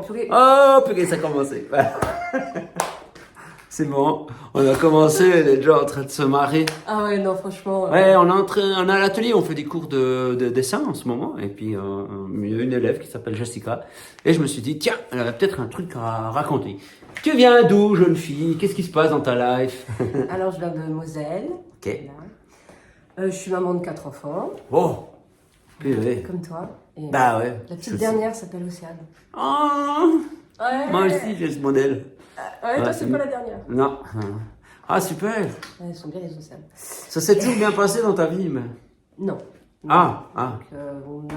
purée. Oh, purée, ça a commencé. C'est bon, on a commencé, elle est déjà en train de se marrer. Ah ouais, non, franchement. Ouais, on est à l'atelier, on fait des cours de dessin en ce moment. Et puis, il y a une élève qui s'appelle Jessica. Et je me suis dit, tiens, elle a peut-être un truc à raconter. Tu viens d'où, jeune fille? Qu'est-ce qui se passe dans ta life? Alors, je viens de Moselle. Ok. Voilà. Je suis maman de 4 enfants, Oh, purée. comme toi. Et Bah ouais. la petite dernière s'appelle Océane. Oh, Ouais. moi aussi, j'ai ce modèle. Ouais, toi, Ouais, c'est pas la dernière. Non. Ah, super. Ouais, elles sont bien les Océanes. Ça s'est toujours bien passé dans ta vie, mais... Non. Ah. Donc,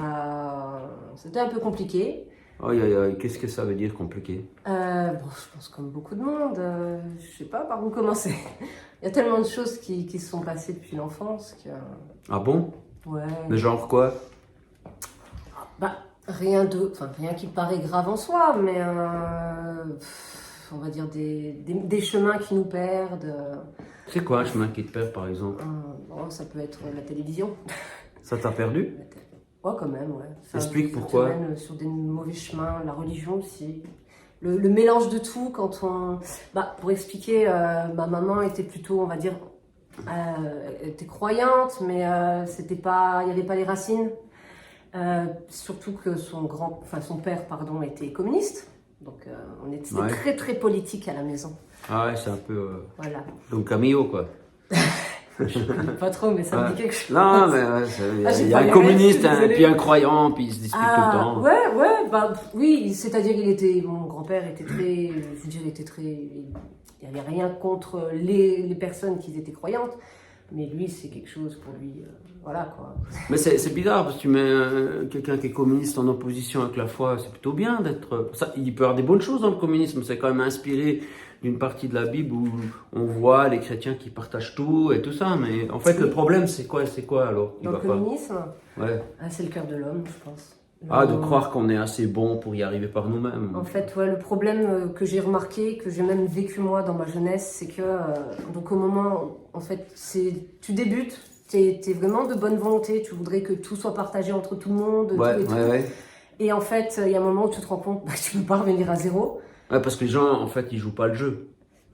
c'était un peu compliqué. Aïe, aïe, aïe, qu'est-ce que ça veut dire compliqué? Bon, je pense comme beaucoup de monde. Je sais pas par où commencer. Il y a tellement de choses qui se sont passées depuis l'enfance que... Ah bon? Ouais. Mais genre quoi? Bah, rien qui paraît grave en soi, mais on va dire des chemins qui nous perdent. C'est quoi un chemin qui te perd, par exemple? Bon, ça peut être la télévision. Ça t'a perdu? Ouais, quand même, ouais. Explique ça pourquoi. te mène sur des mauvais chemins, la religion aussi. Le mélange de tout, quand on... Bah, pour expliquer, ma maman était plutôt, on va dire, était croyante, mais c'était pas, il n'y avait pas les racines. Surtout que son père, pardon, était communiste. Donc, c'était Ouais. très, très politique à la maison. Ah ouais, c'est un peu... Voilà. Donc Camillo, quoi. Pas trop, mais ça me Ouais. dit quelque chose. Non, mais ouais, j'ai il y pas a les un communiste, rêves, désolée. puis un croyant, puis ils se disputent tout le temps. Ouais, bah oui, c'est-à-dire mon grand-père était très, je veux dire, il était très, il n'y avait rien contre les personnes qui étaient croyantes, mais lui, c'est quelque chose pour lui, voilà quoi. Mais c'est bizarre, parce que tu mets quelqu'un qui est communiste en opposition avec la foi, c'est plutôt bien d'être... Ça, il peut y avoir des bonnes choses dans le communisme, c'est quand même inspiré d'une partie de la Bible où on voit les chrétiens qui partagent tout et tout ça, mais en fait le problème c'est quoi alors qui Dans le va pas? communisme, Ouais. c'est le cœur de l'homme, je pense. Ah, de croire qu'on est assez bon pour y arriver par nous-mêmes. En fait, ouais, le problème que j'ai remarqué, que j'ai même vécu moi dans ma jeunesse, c'est que donc au moment, en fait, tu débutes, t'es vraiment de bonne volonté, tu voudrais que tout soit partagé entre tout le monde, Ouais, tout et tout. ouais. Et en fait, il y a un moment où tu te rends compte que tu peux pas revenir à zéro. Ouais, parce que les gens, en fait, ils jouent pas le jeu.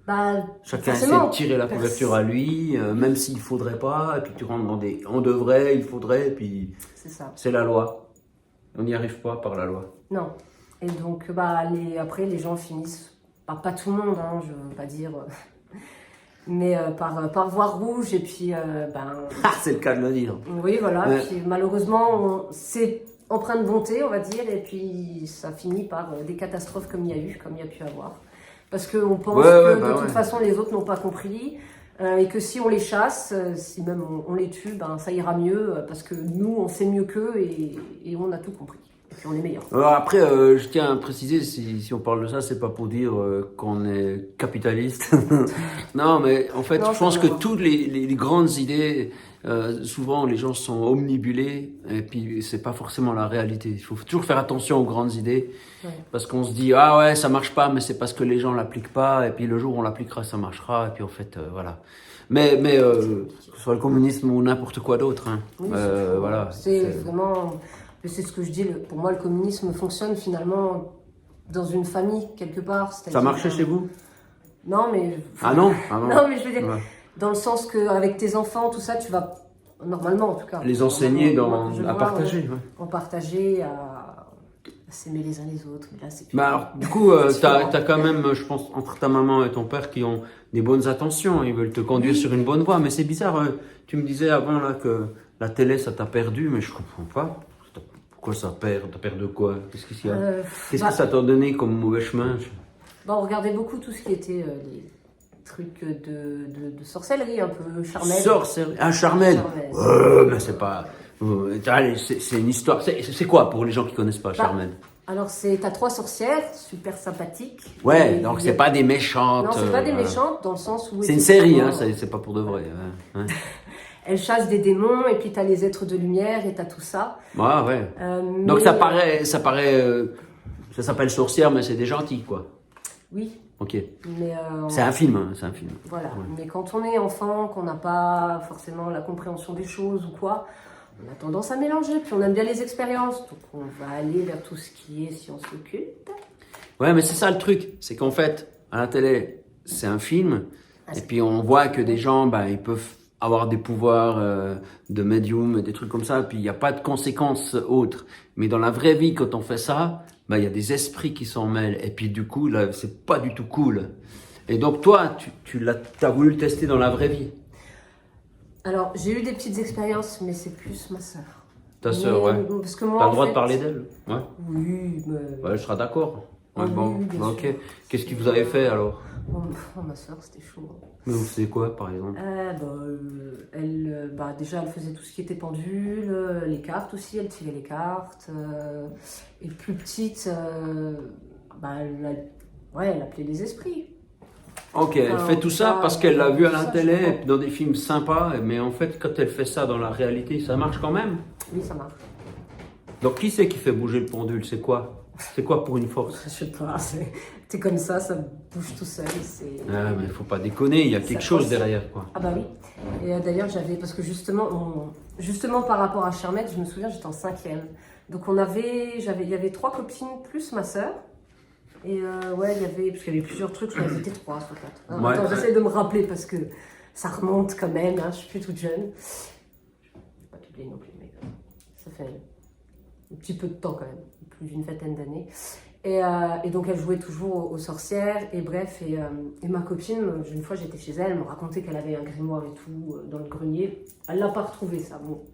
Bah, Chacun essaie forcément, de tirer la couverture à lui, même s'il faudrait pas, et puis tu rentres dans des... On devrait, il faudrait, et puis c'est ça. c'est la loi. On n'y arrive pas par la loi. Non. Et donc, après, les gens finissent, pas tout le monde, hein, je veux pas dire, mais par voir rouge, et puis, Ah, c'est le cas de le dire. oui, voilà. Ouais. Puis, malheureusement, c'est empreint de bonté, on va dire, et puis ça finit par des catastrophes comme il y a pu avoir. Parce qu'on pense que de toute façon, les autres n'ont pas compris, et que si on les chasse, si même on les tue, ça ira mieux, parce que nous, on sait mieux qu'eux, et on a tout compris. Et puis on est meilleurs. Alors après, je tiens à préciser, si on parle de ça, c'est pas pour dire qu'on est capitaliste. Non, mais en fait, Non, je pense ça que va. toutes les grandes idées, souvent les gens sont omnibulés, et puis c'est pas forcément la réalité. Il faut toujours faire attention aux grandes idées, Ouais. parce qu'on se dit, ah ouais, ça marche pas, mais c'est parce que les gens l'appliquent pas, et puis le jour où on l'appliquera, ça marchera, et puis en fait, voilà. Mais que ce soit le communisme ou n'importe quoi d'autre, hein. Oui, c'est Voilà. C'est vraiment... C'est ce que je dis, pour moi, le communisme fonctionne finalement dans une famille, quelque part. Ça marchait chez vous? Non, mais... Ah non? Ah non. Non, mais je veux dire, Ouais. dans le sens qu'avec tes enfants, tout ça, tu vas, normalement en tout cas... Les enseigner Normalement, moi, que je à vois, partager. ouais, Ouais. en partager, à s'aimer les uns les autres. Mais là, c'est plus... Bah alors, du coup, C'est t'as différent. quand même, je pense, entre ta maman et ton père qui ont des bonnes intentions. Ils veulent te conduire sur une bonne voie. Mais c'est bizarre, tu me disais avant là que la télé, ça t'a perdu, mais je comprends pas. Pourquoi ça perd? T'as perdu quoi? Qu'est-ce qu'il y a? Qu'est-ce que ça t'a donné comme mauvais chemin? On regardait beaucoup tout ce qui était les trucs de sorcellerie, un peu charnel. Sorcellerie. Ah, Charmel. Mais c'est pas... Allez, c'est une histoire. C'est quoi pour les gens qui connaissent pas Charmel? Alors, t'as 3 sorcières, super sympathiques. Ouais, Et donc il y a- c'est pas des méchantes. Non, c'est pas des voilà. méchantes, dans le sens où... C'est une série, hein, effectivement, c'est pas pour de vrai. Ouais. elles chassent des démons, et puis t'as les êtres de lumière, et t'as tout ça. Ouais. Donc Mais- ça paraît, ça s'appelle sorcière, mais c'est des gentils, quoi. Oui, Ok. mais... C'est un film, hein, c'est un film. Voilà, Ouais. mais quand on est enfant, qu'on n'a pas forcément la compréhension des choses ou quoi, on a tendance à mélanger, puis on aime bien les expériences, donc on va aller vers tout ce qui est science occulte. Ouais, mais c'est ça le truc. C'est qu'en fait, à la télé, c'est un film. Et puis on voit que des gens, ils peuvent avoir des pouvoirs de médium, des trucs comme ça. Et puis il n'y a pas de conséquences autres. Mais dans la vraie vie, quand on fait ça, il y a des esprits qui s'en mêlent. Et puis du coup, là, c'est pas du tout cool. Et donc toi, t'as voulu le tester dans la vraie vie. Alors, j'ai eu des petites expériences, mais c'est plus ma sœur. Ta sœur, ouais. Parce que moi, T'as en le droit fait, de parler d'elle? Ouais. Oui, mais... Ouais, je serai d'accord. Ouais, Oui, bon, bien ok. sûr. Qu'est-ce que vous avez fait alors? Ma sœur, c'était chaud. Mais vous faisiez quoi, par exemple? Déjà, elle faisait tout ce qui était pendule, les cartes aussi, elle tirait les cartes. Et plus petite, elle appelait les esprits. Ok, elle Enfin, fait tout ça ça, parce qu'elle l'a vu à tout la ça, télé, je crois. et puis dans des films sympas, mais en fait, quand elle fait ça dans la réalité, ça marche quand même. Oui, ça marche. Donc, qui c'est qui fait bouger le pendule? C'est quoi? C'est quoi pour une force? Je sais pas, c'est comme ça bouge tout seul. Ah, mais il faut pas déconner, il y a quelque chose derrière, quoi. Ah bah oui. Et d'ailleurs, parce que justement par rapport à Charmette, je me souviens, j'étais en 5e. Donc il y avait 3 copines plus ma sœur. Et parce qu'il y avait plusieurs trucs, on était 3 sur 4. Alors, Ouais. attends, j'essaie de me rappeler parce que ça remonte quand même, hein, je suis plus toute jeune. Je ne vais pas t'oublier non plus, mais ça fait un petit peu de temps quand même, plus d'une vingtaine d'années. Et donc elle jouait toujours aux sorcières, et bref, et ma copine, une fois j'étais chez elle, elle me racontait qu'elle avait un grimoire et tout dans le grenier. Elle l'a pas retrouvé ça, bon.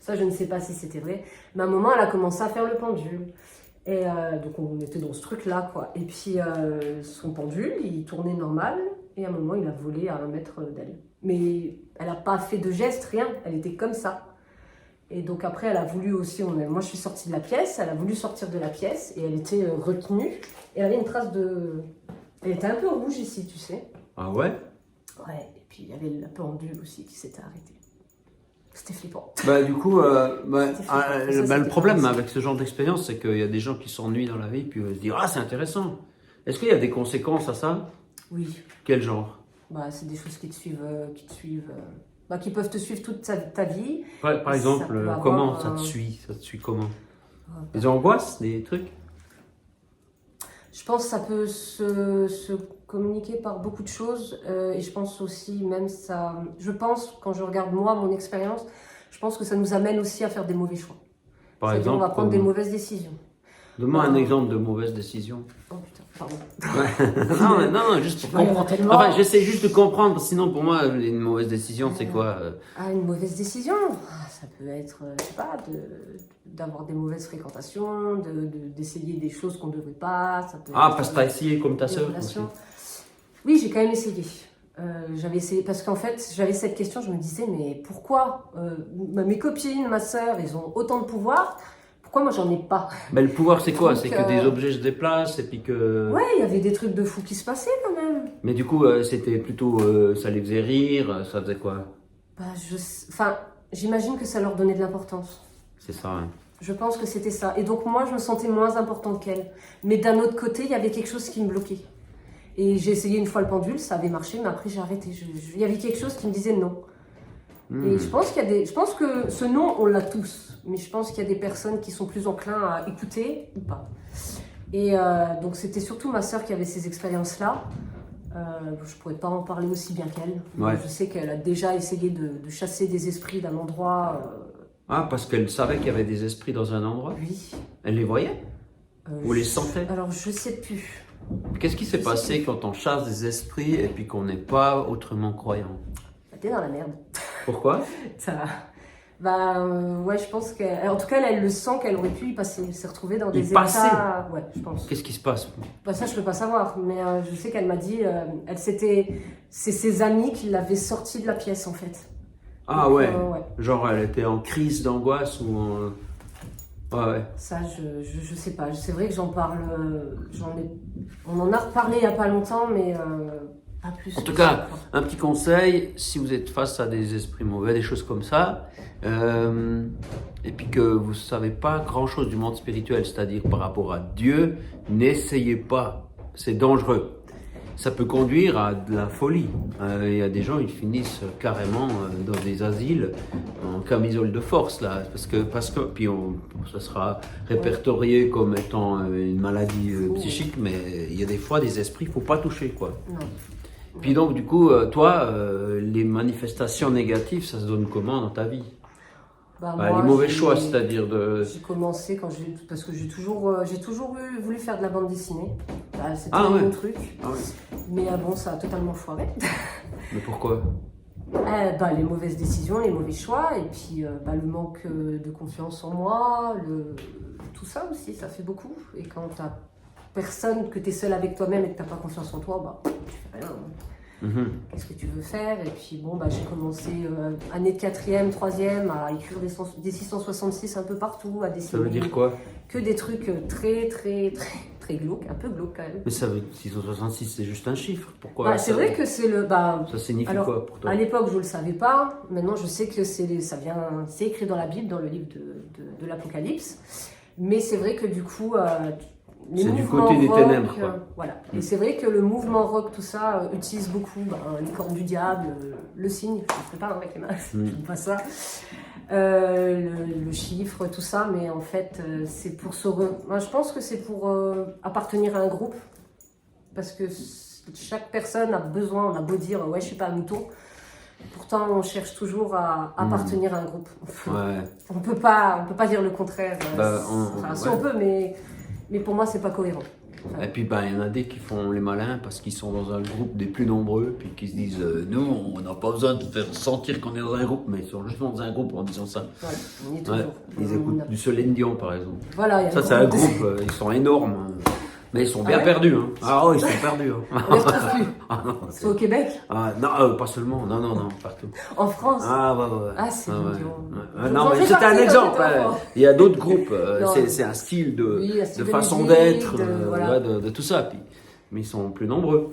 Ça je ne sais pas si c'était vrai, mais à un moment elle a commencé à faire le pendule. Et donc on était dans ce truc-là, quoi. Et puis son pendule, il tournait normal, et à un moment il a volé à 1 mètre d'elle. Mais elle n'a pas fait de geste, rien, elle était comme ça. Et donc après elle a voulu aussi, moi je suis sortie de la pièce, elle a voulu sortir de la pièce, et elle était retenue, et elle avait une trace de... Elle était un peu rouge ici, tu sais. Ah ouais? Ouais, et puis il y avait la pendule aussi qui s'était arrêtée. C'était flippant. Du coup, le problème intéressant. avec ce genre d'expérience, c'est qu'il y a des gens qui s'ennuient dans la vie, puis se disent, ah, c'est intéressant. Est-ce qu'il y a des conséquences à ça? Oui. Quel genre? C'est des choses qui te suivent, qui peuvent te suivre toute ta vie. Par Ça exemple, peut avoir comment ça te suit? Ça te suit comment? Des angoisses, des trucs? Je pense que ça peut se communiquer par beaucoup de choses. Et je pense aussi, même ça... Je pense, quand je regarde moi, mon expérience, je pense que ça nous amène aussi à faire des mauvais choix. Par C'est-à-dire, exemple, on va prendre des mauvaises décisions. Donne-moi un exemple de mauvaise décision. Oh putain, pardon. Non, juste pour comprendre. Enfin, j'essaie juste de comprendre, parce que sinon, pour moi, une mauvaise décision, c'est quoi? Une mauvaise décision, ça peut être, je sais pas, d'avoir des mauvaises fréquentations, d'essayer des choses qu'on ne devrait pas. Ça peut Parce que t'as essayé comme ta sœur aussi. Oui, j'ai quand même essayé. J'avais essayé, parce qu'en fait, j'avais cette question, je me disais, mais pourquoi mes copines, ma sœur, ils ont autant de pouvoir, pourquoi moi j'en ai pas? Mais le pouvoir, c'est quoi? Donc, C'est que des objets se déplacent et puis que... Ouais, il y avait des trucs de fou qui se passaient quand même. Mais du coup, c'était plutôt... ça les faisait rire, ça faisait quoi? J'imagine que ça leur donnait de l'importance. C'est ça, hein. Je pense que c'était ça. Et donc moi, je me sentais moins importante qu'elle. Mais d'un autre côté, il y avait quelque chose qui me bloquait. Et j'ai essayé une fois le pendule, ça avait marché, mais après j'ai arrêté. Il y avait quelque chose qui me disait non. Et je pense que ce non, on l'a tous. Mais je pense qu'il y a des personnes qui sont plus enclins à écouter ou pas. Et donc c'était surtout ma sœur qui avait ces expériences-là. Je pourrais pas en parler aussi bien qu'elle. Ouais. Je sais qu'elle a déjà essayé de chasser des esprits d'un endroit. Parce qu'elle savait qu'il y avait des esprits dans un endroit? Oui. Elle les voyait? Ou les sentait? Alors je sais plus. Qu'est-ce qui s'est passé quand on chasse des esprits et puis qu'on n'est pas autrement croyant? T'es dans la merde. Pourquoi? Ouais, je pense qu'elle... En tout cas, elle le sent qu'elle aurait pu y passer. Elle s'est retrouvée dans des passer? états... Ouais, je pense. Qu'est-ce qui se passe? Ça, je peux pas savoir. Mais je sais qu'elle m'a dit... C'est ses amis qui l'avaient sortie de la pièce, en fait. Ah Donc, ouais. ouais. Genre elle était en crise d'angoisse ou en... Ouais. Ça, je sais pas. C'est vrai que j'en parle... On en a reparlé il y a pas longtemps, mais pas plus. En tout cas, un petit conseil, si vous êtes face à des esprits mauvais, des choses comme ça, et puis que vous ne savez pas grand-chose du monde spirituel, c'est-à-dire par rapport à Dieu, n'essayez pas. C'est dangereux. ça peut conduire à de la folie. Il y a des gens, ils finissent carrément dans des asiles en camisole de force, là, parce que puis ça sera répertorié comme étant une maladie psychique, mais il y a des fois des esprits, il faut pas toucher, quoi. Non. Puis donc, du coup, toi, les manifestations négatives, ça se donne comment dans ta vie? Bah, Les moi, mauvais choix, c'est-à-dire de... J'ai commencé parce que j'ai toujours voulu faire de la bande dessinée. Bah, c'était Ah ouais. mon truc. Ah ouais. Mais bon, ça a totalement foiré. Mais pourquoi? Les mauvaises décisions, les mauvais choix, et puis le manque de confiance en moi, tout ça aussi, ça fait beaucoup. Et quand t'as personne, que t'es seul avec toi-même et que t'as pas confiance en toi, tu fais rien. Qu'est-ce que tu veux faire? Et puis bon, j'ai commencé année de 4e, 3e à écrire des 666 un peu partout, à dessiner. Ça veut dire quoi? Que des trucs très, très, très, très glauques, un peu glauques quand même. Mais ça veut 666, c'est juste un chiffre. Pourquoi? C'est vrai que c'est le... Ça signifie quoi pour toi? À l'époque, je le savais pas. Maintenant, je sais que c'est écrit dans la Bible, dans le livre de l'Apocalypse. Mais c'est vrai que du coup... c'est du côté des ténèbres, quoi. Voilà. Et c'est vrai que le mouvement rock, tout ça, utilise beaucoup les cornes du diable, le signe, je ne fais pas avec les mains, je ne fais pas ça, le chiffre, tout ça, mais en fait, c'est pour moi, je pense que c'est pour appartenir à un groupe, parce que chaque personne a besoin, on a beau dire, ouais, je suis pas un mouton, pourtant on cherche toujours à appartenir à un groupe. Ouais. On peut pas dire le contraire. Si on peut, mais pour moi, c'est pas cohérent. Et puis, il y en a des qui font les malins parce qu'ils sont dans un groupe des plus nombreux, puis qui se disent nous, on n'a pas besoin de faire sentir qu'on est dans un groupe, mais ils sont juste dans un groupe en disant ça. Voilà, on y est toujours. Ils écoutent du Céline Dion, par exemple. Voilà, ça, c'est un groupe, ils sont énormes. Mais ils sont bien perdus. Hein. Ah oui, ils sont perdus. On les retrouve plus. C'est au Québec? Non, pas seulement. Non, partout. En France? Ouais. C'est non, mais c'était un exemple. Il y a d'autres groupes. C'est un style de façon d'être, de tout ça. Mais ils sont plus nombreux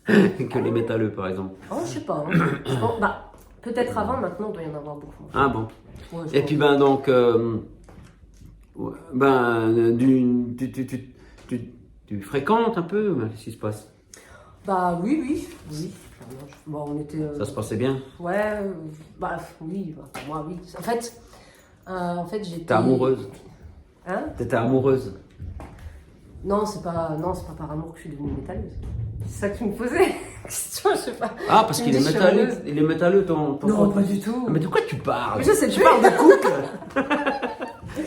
que les métalleux, par exemple. Oh, je sais pas. Peut-être avant, maintenant, il doit y en avoir beaucoup. Ah bon. Ouais, et puis, donc... Tu fréquentes un peu? Qu'est-ce qui se passe? Oui. Bon, on était... Ça se passait bien? Ouais, oui, moi, oui. En fait, j'étais... T'es amoureuse? Hein? T'étais amoureuse? Non, c'est pas par amour que je suis devenue métalleuse. C'est ça que tu me posais? Question, je sais pas. Ah, parce qu'il est métalleux. Il est métalleux, ton Non, pas du tout. Mais de quoi tu parles? Mais je sais tu parles de couple.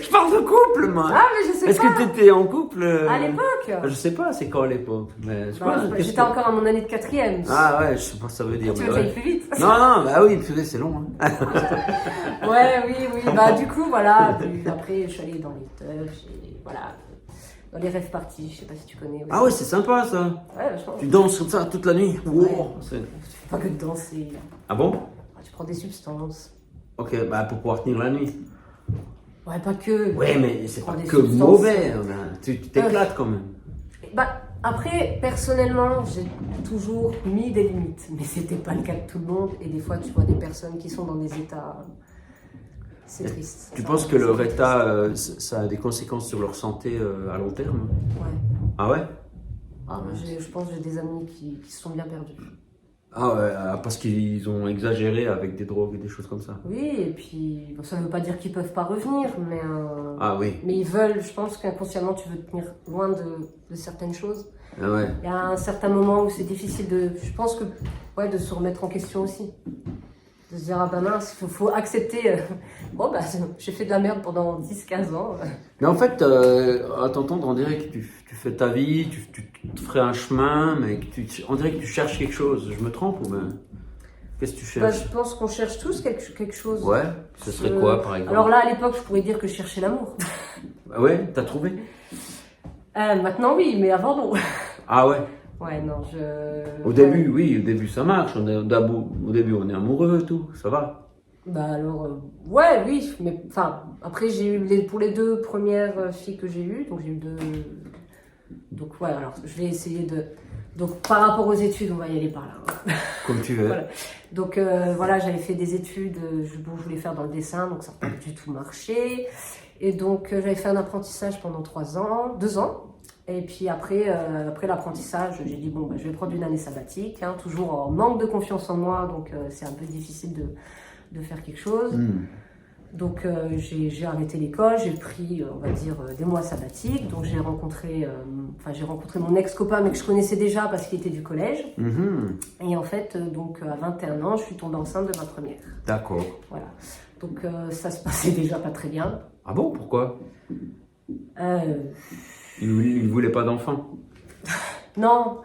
Je parle de couple, moi. Ah, mais je sais pas. Est-ce que t'étais en couple? À l'époque? Je sais pas, c'est quand à l'époque. J'étais encore à mon année de 4e. Ah ouais, je sais pas ce que ça veut dire. Tu veux faire plus vite? Non, oui, purée, c'est long. Hein. Oui. Du coup, voilà. Après, je suis allée dans les teufs, voilà. Dans les rêves parties, je sais pas si tu connais. Ah ouais, c'est sympa ça. Ouais, vachement. Tu danses comme ça toute la nuit. Wow. Tu fais pas que de danser. Ah bon? Tu prends des substances. Ok, pour pouvoir tenir la nuit. Ouais, pas que. Ouais, mais c'est pas que mauvais. Tu t'éclates quand même. Après, personnellement, j'ai toujours mis des limites. Mais c'était pas le cas de tout le monde. Et des fois, tu vois des personnes qui sont dans des états... C'est triste. Tu penses que leur état, ça a des conséquences sur leur santé à long terme? Ouais. Ah ouais? Je pense que j'ai des amis qui se sont bien perdus. Ah ouais, parce qu'ils ont exagéré avec des drogues et des choses comme ça. Oui, et puis ça ne veut pas dire qu'ils peuvent pas revenir, mais... Ah oui. Mais ils veulent, je pense qu'inconsciemment tu veux te tenir loin de certaines choses. Ah ouais. Il y a un certain moment où c'est difficile de se remettre en question aussi. De se dire, mince, il faut accepter, j'ai fait de la merde pendant 10-15 ans. Mais en fait, à t'entendre, on dirait que tu fais ta vie, tu te ferais un chemin, mais on dirait que tu cherches quelque chose. Je me trompe ou bien? Qu'est-ce que tu cherches? Je pense qu'on cherche tous quelque chose. Ouais, ce serait quoi par exemple? Alors là, à l'époque, je pourrais dire que je cherchais l'amour. Ouais, t'as trouvé? Maintenant, oui, mais avant, non. Ah ouais? Ouais, non, Au début ça marche. Au début on est amoureux et tout, ça va. Oui, mais après j'ai eu pour les 2 premières filles que j'ai eues, donc j'ai eu 2. Donc alors je vais essayer de. Donc par rapport aux études, on va y aller par là. Comme tu veux. Voilà. Donc j'avais fait des études, je voulais faire dans le dessin, donc ça n'a pas du tout marché. Et donc j'avais fait un apprentissage pendant 2 ans. Et puis après l'apprentissage, j'ai dit bon, bah, je vais prendre une année sabbatique, hein, toujours en manque de confiance en moi, donc c'est un peu difficile de faire quelque chose. Donc j'ai arrêté l'école, j'ai pris, on va dire, des mois sabbatiques. Donc j'ai rencontré mon ex-copain, mais que je connaissais déjà parce qu'il était du collège. Et en fait, donc à 21 ans, je suis tombée enceinte de ma première. D'accord. Voilà. Donc ça se passait déjà pas très bien. Ah bon, pourquoi? Euh, Il voulait pas d'enfant? non,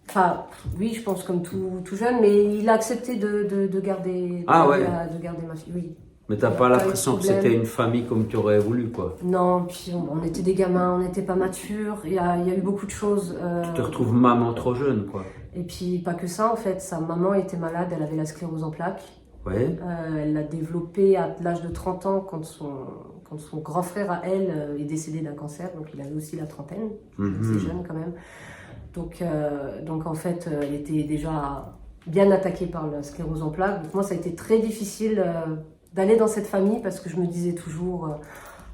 enfin oui, je pense comme tout jeune, mais il a accepté de garder, Ah ouais. de garder ma fille. Oui. Mais t'as Il y a pas pas eu de l'impression que problème. c'était une famille comme tu aurais voulu, quoi? Non, puis on était des gamins, on n'était pas matures, il y a eu beaucoup de choses. Tu te retrouves maman trop jeune, quoi. Et puis pas que ça, en fait, sa maman était malade, elle avait la sclérose en plaques. Ouais. Elle l'a développée à l'âge de 30 ans quand son grand frère à elle est décédé d'un cancer, donc il avait aussi la trentaine, assez jeune quand même. Donc en fait, elle était déjà bien attaquée par la sclérose en plaques. Donc moi, ça a été très difficile d'aller dans cette famille parce que je me disais toujours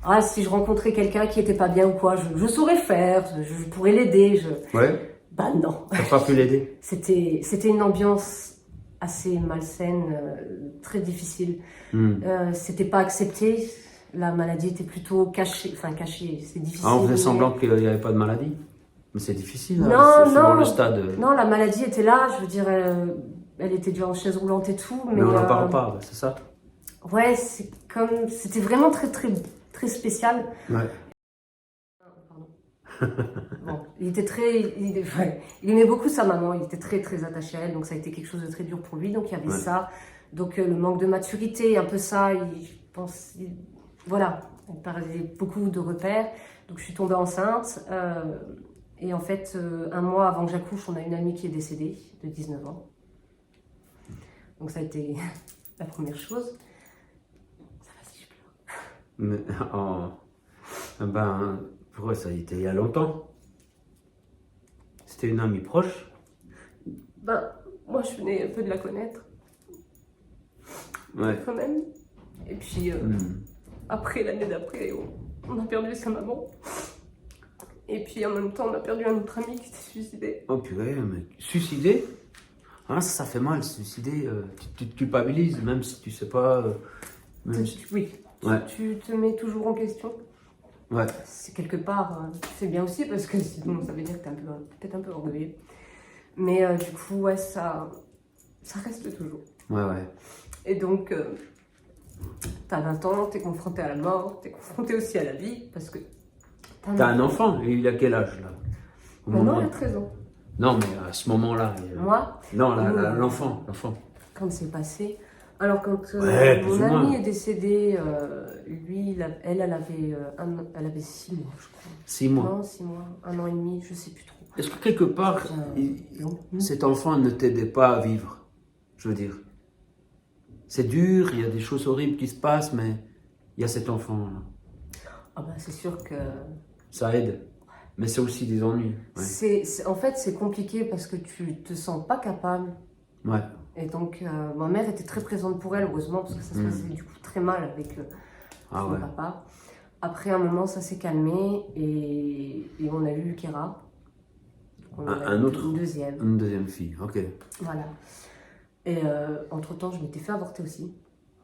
ah, si je rencontrais quelqu'un qui était pas bien ou quoi, je saurais faire, je pourrais l'aider. Ouais. Bah non. T'as pas pu l'aider? C'était une ambiance assez malsaine, très difficile. C'était pas accepté. La maladie était plutôt cachée. Enfin, cachée, c'est difficile. Ah, on faisait mais- semblant qu'il n'y avait pas de maladie? Mais c'est difficile, hein, Non, c'est suivant non. le stade. Non, la maladie était là. Je veux dire, elle était déjà en chaise roulante et tout. Mais on n'en parle pas, c'est ça? Ouais, c'était vraiment très, très, très spécial. Ouais. Bon, il aimait beaucoup sa maman, il était très très attaché à elle, donc ça a été quelque chose de très dur pour lui, donc il y avait ça, donc le manque de maturité, un peu ça, voilà, il perdait beaucoup de repères, donc je suis tombée enceinte, et en fait, un mois avant que j'accouche, on a une amie qui est décédée, de 19 ans, donc ça a été la première chose. Ça va si je pleure. Mais, oh, ben, pourquoi ça a été il y a longtemps? C'était une amie proche? Ben, moi je venais un peu de la connaître, Ouais. quand même, et puis... Après, l'année d'après, on a perdu sa maman. Et puis en même temps, on a perdu un autre ami qui s'est suicidé. Oh purée, mais suicider? Ah, ça fait mal, suicider. Tu te culpabilises, même si tu sais pas. Même si- Oui, Ouais. tu te mets toujours en question. Ouais. C'est quelque part, c'est bien aussi parce que sinon ça veut dire que t'es peut-être un peu orgueilleux. Mais du coup, ouais, ça reste toujours. Ouais, ouais. Et donc, t'as 20 ans, t'es confronté à la mort, t'es confronté aussi à la vie parce que T'as un enfant, et il a quel âge là? Au Maintenant, moment- il a 13 ans. Non, mais à ce moment-là. Moi, Non, l'enfant. quand c'est passé. Alors, quand Ouais, plus mon ou moins. ami est décédé, lui, elle avait 6 mois, je crois. 6 mois. Non, 6 mois, 1 an et demi, je sais plus trop. Est-ce que quelque part, long. cet enfant ne t'aidait pas à vivre? Je veux dire. C'est dur, il y a des choses horribles qui se passent, mais il y a cet enfant. Ah bah, c'est sûr que Ça aide. Mais c'est aussi des ennuis. Ouais. en fait, c'est compliqué parce que tu te sens pas capable. Ouais. Et donc, ma mère était très présente pour elle, heureusement, parce que ça se passait du coup très mal avec Ah son ouais. papa. Après un moment, ça s'est calmé et on a eu Kéra. Donc, on en a Un eu autre? Une deuxième. Une deuxième fille, ok. Voilà. Et entre-temps, je m'étais fait avorter aussi.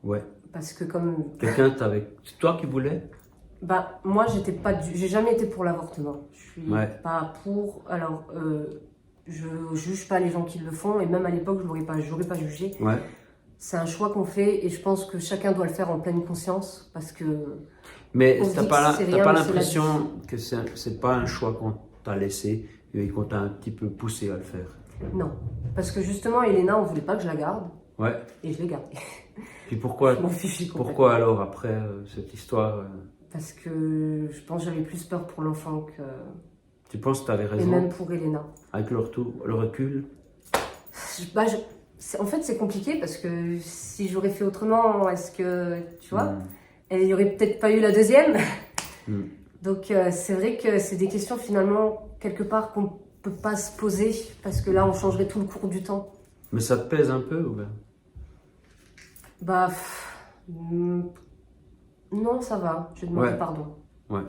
Ouais. Parce que comme... C'est toi qui voulais? Bah, moi, j'ai jamais été pour l'avortement. Je suis Ouais. pas pour... Alors, je juge pas les gens qui le font. Et même à l'époque, j'aurais pas jugé. Ouais. C'est un choix qu'on fait et je pense que chacun doit le faire en pleine conscience. Parce que... Mais On se t'as dit pas, que c'est t'as rien, pas mais c'est la l'impression que c'est pas un choix qu'on t'a laissé et qu'on t'a un petit peu poussé à le faire? Non. Parce que justement, Elena, on voulait pas que je la garde. Ouais. Et je l'ai gardée. Puis pourquoi, Je m'en fichais complètement. pourquoi alors après cette histoire Parce que je pense que j'avais plus peur pour l'enfant que... tu penses que tu avais Et raison même pour Elena. avec le recul? Bah, en fait, c'est compliqué parce que si j'aurais fait autrement, est-ce que, tu vois, il n'y aurait peut-être pas eu la deuxième. Donc, c'est vrai que c'est des questions finalement, quelque part, qu'on ne peut pas se poser parce que là, on changerait tout le cours du temps. Mais ça te pèse un peu ou bien? Bah, non, ça va. Je vais demander Ouais. pardon. Ouais.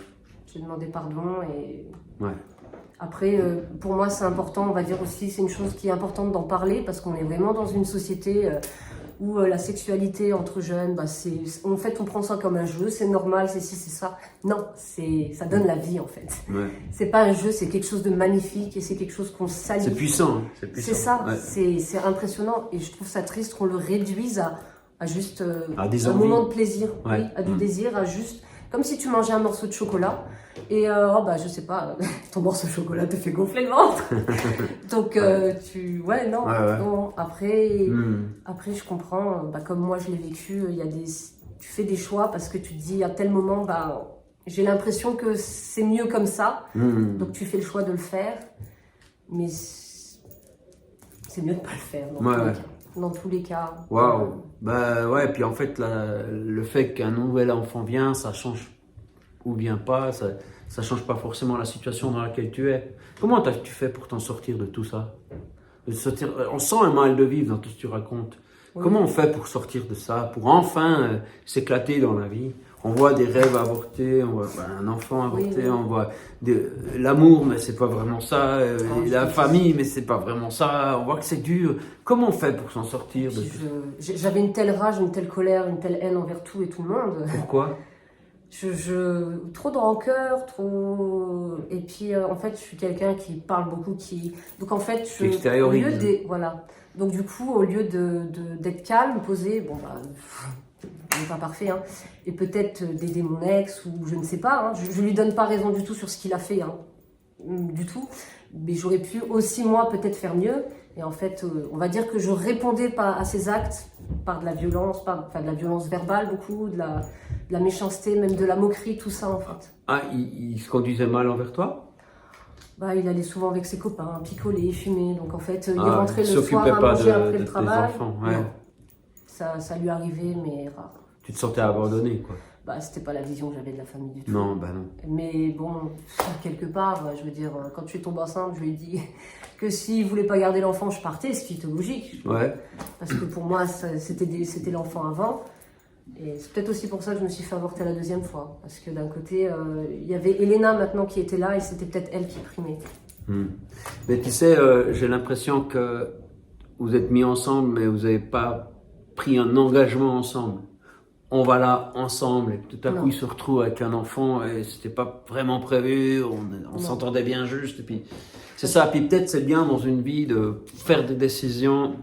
J'ai demandé pardon et Ouais. Après, pour moi, c'est important, on va dire aussi, c'est une chose qui est importante d'en parler parce qu'on est vraiment dans une société où la sexualité entre jeunes, bah, en fait, on prend ça comme un jeu, c'est normal, c'est ci, c'est ça. Non, ça donne la vie en fait. Ouais. C'est pas un jeu, c'est quelque chose de magnifique et c'est quelque chose qu'on salit. C'est puissant. Hein, c'est puissant. C'est ça, ouais. c'est impressionnant et je trouve ça triste qu'on le réduise à juste des un envies. moment de plaisir, Ouais. oui, à du désir, à juste, comme si tu mangeais un morceau de chocolat et oh bah je sais pas, ton morceau de chocolat te fait gonfler le ventre. Donc non. Après, après je comprends, bah, comme moi je l'ai vécu, tu fais des choix parce que tu te dis à tel moment, bah j'ai l'impression que c'est mieux comme ça, donc tu fais le choix de le faire, mais c'est mieux de pas le faire dans tous les cas. Dans tous les cas. Waouh. Bah ouais, puis en fait, le fait qu'un nouvel enfant vient, ça change ou vient pas, ça change pas forcément la situation dans laquelle tu es. Comment tu fais pour t'en sortir de tout ça? On sent un mal de vivre dans tout ce que tu racontes. Oui. Comment on fait pour sortir de ça, pour enfin s'éclater dans la vie? On voit des rêves avortés, on voit un enfant avorté, on voit l'amour, mais c'est pas vraiment ça, la famille, mais c'est pas vraiment ça, on voit que c'est dur. Comment on fait pour s'en sortir de tout ça? J'avais une telle rage, une telle colère, une telle haine envers tout et tout le monde. Pourquoi? Trop de rancœur, trop... Et puis, en fait, je suis quelqu'un qui parle beaucoup, Donc, en fait, voilà. Donc, du coup, au lieu d'être calme, posé, bon, bah... On n'est pas parfait, hein. Et peut-être d'aider mon ex, ou je ne sais pas, hein. Je ne lui donne pas raison du tout sur ce qu'il a fait, hein. Du tout. Mais j'aurais pu aussi, moi, peut-être faire mieux. Et en fait, on va dire que je répondais à ces actes par de la violence, de la violence verbale beaucoup, de la méchanceté, même de la moquerie, tout ça en fait. Ah, il se conduisait mal envers toi? Bah, il allait souvent avec ses copains, picoler, fumer. Donc en fait, il rentrait le soir à manger après le travail. Enfants, ouais. Non. Ça lui arrivait, mais rare. Tu te sentais abandonné, quoi? Bah, c'était pas la vision que j'avais de la famille du tout. Non, bah non. Mais bon, quelque part, je veux dire, quand je suis tombée enceinte, je lui ai dit que s'il voulait pas garder l'enfant, je partais, ce qui était logique. Ouais. Parce que pour moi, c'était l'enfant avant. Et c'est peut-être aussi pour ça que je me suis fait avorter la deuxième fois. Parce que d'un côté, il y avait Elena maintenant qui était là et c'était peut-être elle qui primait. Mais tu sais, j'ai l'impression que vous êtes mis ensemble, mais vous n'avez pas pris un engagement ensemble. On va là ensemble et tout à coup il se retrouve avec un enfant et c'était pas vraiment prévu, on s'entendait bien juste et puis c'est ça. Puis peut-être c'est bien dans une vie de faire des décisions,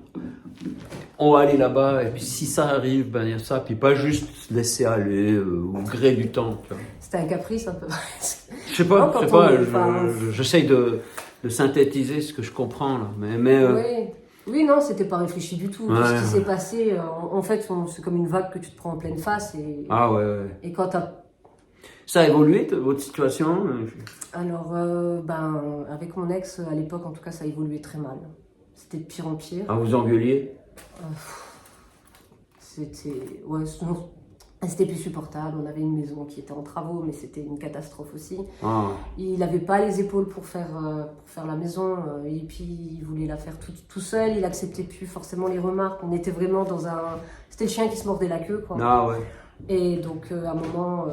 on va aller là-bas et puis si ça arrive, ben il y a ça, puis pas juste se laisser aller au gré du temps. C'était un caprice un peu. Je sais pas, j'essaye de synthétiser ce que je comprends là, mais Oui, non, c'était pas réfléchi du tout. Tout ce qui s'est passé, en fait, c'est comme une vague que tu te prends en pleine face. Et quand ça a évolué, votre situation? Alors, avec mon ex, à l'époque, en tout cas, ça a évolué très mal. C'était de pire en pire. Ah, vous engueuliez? C'était... Ouais, c'était plus supportable. On avait une maison qui était en travaux, mais c'était une catastrophe aussi. Il n'avait pas les épaules pour faire la maison. Et puis, il voulait la faire tout seul. Il n'acceptait plus forcément les remarques. On était vraiment dans un... C'était le chien qui se mordait la queue, quoi. Ah ouais. Et donc, à un moment,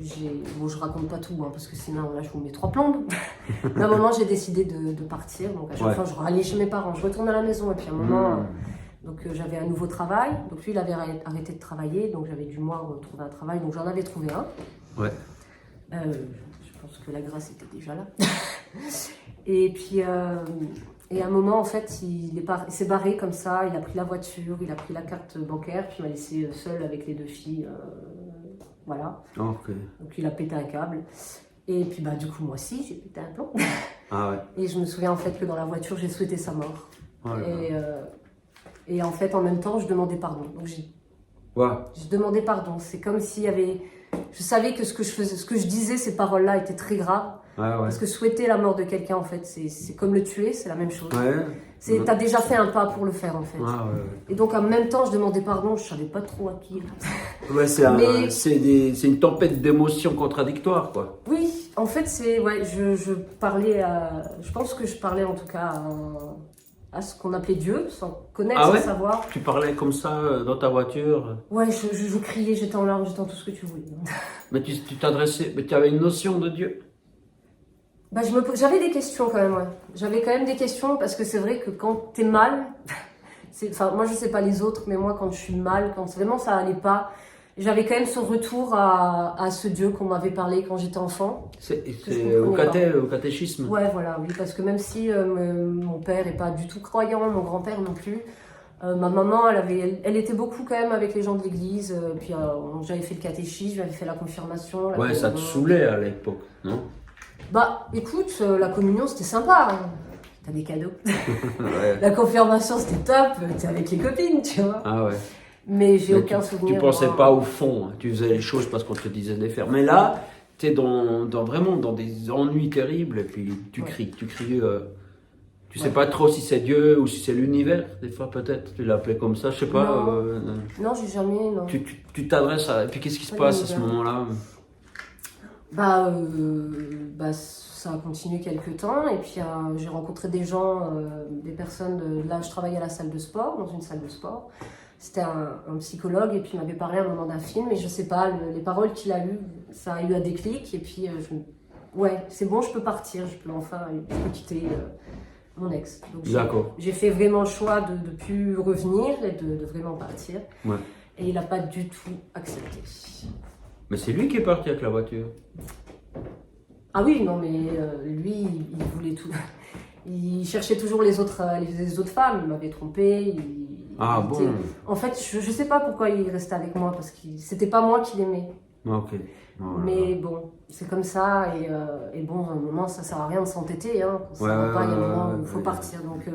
je raconte pas tout, hein, parce que sinon, là, je vous mets 3 plombes. À un moment, j'ai décidé de partir. Donc, à chaque fois, je rallais chez mes parents. Je retourne à la maison. Et puis, à un moment... Donc j'avais un nouveau travail, donc lui il avait arrêté de travailler, donc j'avais dû moi retrouver un travail, donc j'en avais trouvé un. Ouais. Je pense que la grâce était déjà là. Et puis et à un moment en fait il s'est barré comme ça, il a pris la voiture, il a pris la carte bancaire, puis il m'a laissé seule avec les 2 filles, voilà. Okay. Donc il a pété un câble. Et puis du coup moi aussi j'ai pété un plomb. Ah ouais. Et je me souviens en fait que dans la voiture j'ai souhaité sa mort. Oh Et en fait, en même temps, je demandais pardon. Donc, je demandais pardon. C'est comme s'il y avait... Je savais que ce que je disais, ces paroles-là étaient très graves. Parce que souhaiter la mort de quelqu'un, en fait, c'est comme le tuer, c'est la même chose. T'as déjà fait un pas pour le faire, en fait. Et donc, en même temps, je demandais pardon. Je savais pas trop à qui. C'est une tempête d'émotions contradictoires, quoi. Oui, en fait, je parlais je pense que je parlais, en tout cas... à ce qu'on appelait Dieu, sans connaître, sans savoir. Tu parlais comme ça dans ta voiture? Ouais, je criais, j'étais en larmes, j'étais en tout ce que tu voulais. Mais tu t'adressais, mais tu avais une notion de Dieu? Bah, j'avais des questions quand même, ouais. J'avais quand même des questions parce que c'est vrai que quand t'es mal, enfin, moi je sais pas les autres, mais moi quand je suis mal, quand vraiment ça allait pas, j'avais quand même ce retour à ce Dieu qu'on m'avait parlé quand j'étais enfant. C'est Que je comprenais au catéchisme. Ouais, voilà, oui, parce que même si mon père est pas du tout croyant, mon grand-père non plus, ma maman, elle était beaucoup quand même avec les gens de l'église. Puis j'avais fait le catéchisme, j'avais fait la confirmation. Ouais, ça te saoulait à l'époque, non? Bah, écoute, la communion c'était sympa, hein. T'as des cadeaux. Ouais. La confirmation c'était top, t'es avec les copines, tu vois. Ah ouais. Mais j'ai Mais aucun souvenir. tu pensais pas au fond, hein. Tu faisais les choses parce qu'on te disait de les faire. Mais là, tu es vraiment dans des ennuis terribles et puis tu cries. Tu sais pas trop si c'est Dieu ou si c'est l'univers, des fois peut-être. Tu l'appelais comme ça, je sais pas. Non, non j'ai jamais. Non. Tu t'adresses à. Et puis qu'est-ce qui se passe à ce moment-là? Bah, ça a continué quelques temps et puis j'ai rencontré des gens, des personnes. Là, je travaillais à la salle de sport, dans une salle de sport. C'était un psychologue et puis il m'avait parlé à un moment d'un film et je sais pas, les paroles qu'il a eues, ça a eu un déclic et puis ouais, c'est bon, je peux partir, je peux quitter mon ex. Donc D'accord. j'ai fait vraiment le choix de ne plus revenir et de vraiment partir. Ouais. Et il n'a pas du tout accepté. Mais c'est lui qui est parti avec la voiture. Ah oui, non, mais lui, il voulait tout. Il cherchait toujours les autres femmes. Il m'avait trompé. En fait, je sais pas pourquoi il restait avec moi parce que c'était pas moi qui l'aimais. Ok. Oh, mais bon, c'est comme ça et bon, à un moment, ça sert à rien de s'entêter. Hein. Ça va pas, il y a un moment où il faut partir. Donc,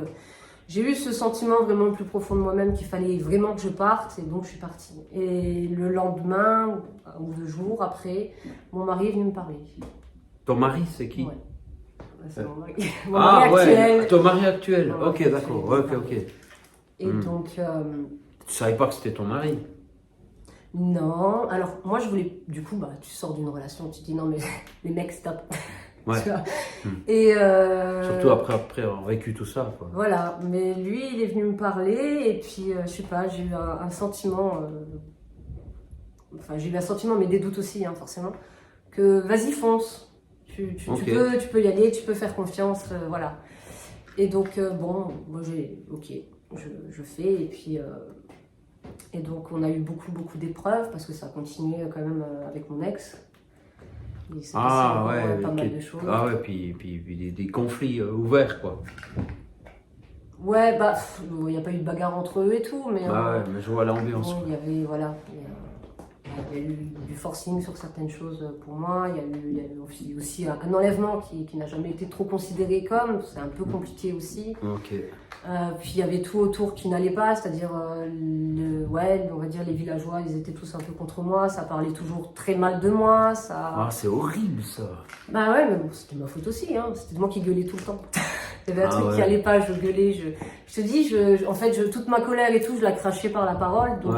j'ai eu ce sentiment vraiment le plus profond de moi-même qu'il fallait vraiment que je parte et donc je suis partie. Et le lendemain, ou 2 jours après, mon mari est venu me parler. Ton mari, c'est qui? Ouais. C'est mon mari. Mon mari actuel. Ouais, ton mari actuel. Mon mari Ok, actuel, d'accord. Ok. Et donc. Tu savais pas que c'était ton mari? Non. Alors, moi, je voulais. Du coup, bah, tu sors d'une relation, tu dis non, mais les mecs, stop. Ouais. Et surtout après avoir vécu tout ça, quoi. Voilà. Mais lui, il est venu me parler et puis, je sais pas, j'ai eu un sentiment. Enfin, j'ai eu un sentiment, mais des doutes aussi, hein, forcément. Que vas-y, fonce. Tu peux y aller, tu peux faire confiance, voilà. Et donc, bon, moi je fais, et puis, et donc on a eu beaucoup d'épreuves, parce que ça a continué quand même avec mon ex. Il s'est passé pas mal de choses. Ah ouais, puis des conflits ouverts, quoi. Ouais, bah, il n'y a pas eu de bagarre entre eux et tout, mais... mais je vois l'ambiance. Bon, il y avait, voilà... Il y a eu du forcing sur certaines choses pour moi. Il y a eu aussi un enlèvement qui n'a jamais été trop considéré comme. C'est un peu compliqué aussi. Ok. Puis il y avait tout autour qui n'allait pas, c'est-à-dire, on va dire les villageois, ils étaient tous un peu contre moi. Ça parlait toujours très mal de moi. Ah, c'est horrible ça. Bah ouais, mais bon, c'était ma faute aussi. Hein. C'était moi qui gueulais tout le temps. Il y avait un truc qui allait pas, je gueulais. Je te dis, en fait, toute ma colère et tout, je la crachais par la parole. Donc,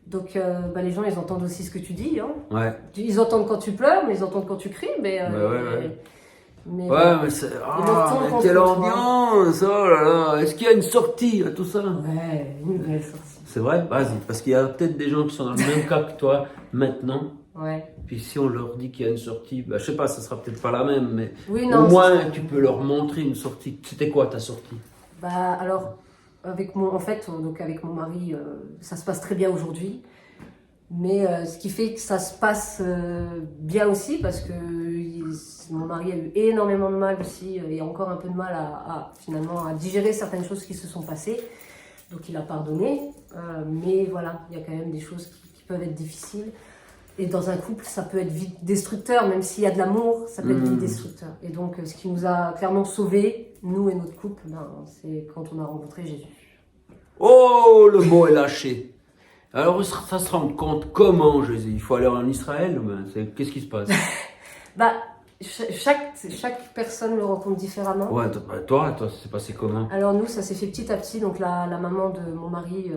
Donc, les gens, ils entendent aussi ce que tu dis. Hein. Ouais. Ils entendent quand tu pleures, mais ils entendent quand tu cries. Mais mais c'est... quelle ambiance! Oh là là! Est-ce qu'il y a une sortie à tout ça? Ouais, une belle sortie. C'est vrai? Vas-y, parce qu'il y a peut-être des gens qui sont dans le même cas que toi maintenant. Ouais. Puis si on leur dit qu'il y a une sortie, je sais pas, ça sera peut-être pas la même, mais non, au moins tu peux leur montrer une sortie. C'était quoi ta sortie? Alors... avec mon mari, ça se passe très bien aujourd'hui. Mais ce qui fait que ça se passe bien aussi, parce que mon mari a eu énormément de mal aussi, et encore un peu de mal finalement à digérer certaines choses qui se sont passées. Donc il a pardonné, mais voilà, il y a quand même des choses qui peuvent être difficiles. Et dans un couple, ça peut être vite destructeur, même s'il y a de l'amour, ça peut être vite destructeur. Et donc, ce qui nous a clairement sauvés, nous et notre couple, c'est quand on a rencontré Jésus. Oh, le mot est lâché. Alors, ça se rend compte comment, Jésus? Il faut aller en Israël? Qu'est-ce qui se passe? Chaque personne le rencontre différemment. Ouais, toi, ça s'est passé comment? Alors nous, ça s'est fait petit à petit. Donc la maman de mon mari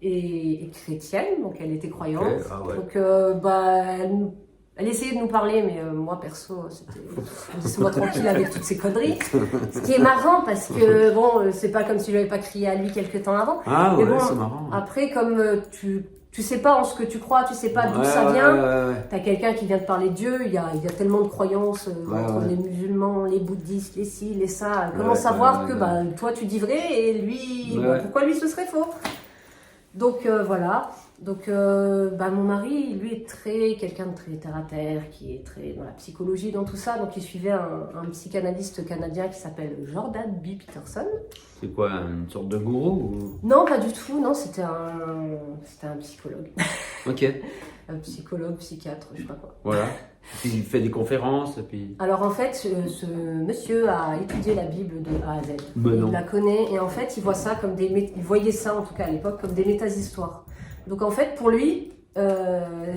est chrétienne, donc elle était croyante. Okay. Ah ouais. Donc elle essayait de nous parler, mais moi perso, laisse-moi tranquille avec toutes ces conneries. Ce qui est marrant parce que bon, c'est pas comme si je n'avais pas crié à lui quelques temps avant. Ah mais ouais, bon, c'est marrant. Après, comme tu tu sais pas en ce que tu crois, tu sais pas d'où ça vient. T'as quelqu'un qui vient te parler de Dieu, il y a tellement de croyances entre les musulmans, les bouddhistes, les ci, les ça. Comment savoir que bah, toi tu dis vrai et lui, bah, pourquoi lui ce serait faux? Donc voilà. Donc bah, mon mari, lui est quelqu'un de très terre à terre, qui est très dans la psychologie, dans tout ça. Donc il suivait un psychanalyste canadien qui s'appelle Jordan B. Peterson. C'est quoi, une sorte de gourou ou... Non, pas du tout. Non, c'était un psychologue. Ok. Un psychologue, psychiatre, je sais pas quoi. Voilà. Puis il fait des conférences et puis... Alors en fait, ce monsieur a étudié la Bible de A à Z. Il la connaît et en fait, il voit ça comme il voyait ça en tout cas à l'époque comme des métahistoires. Donc en fait, pour lui,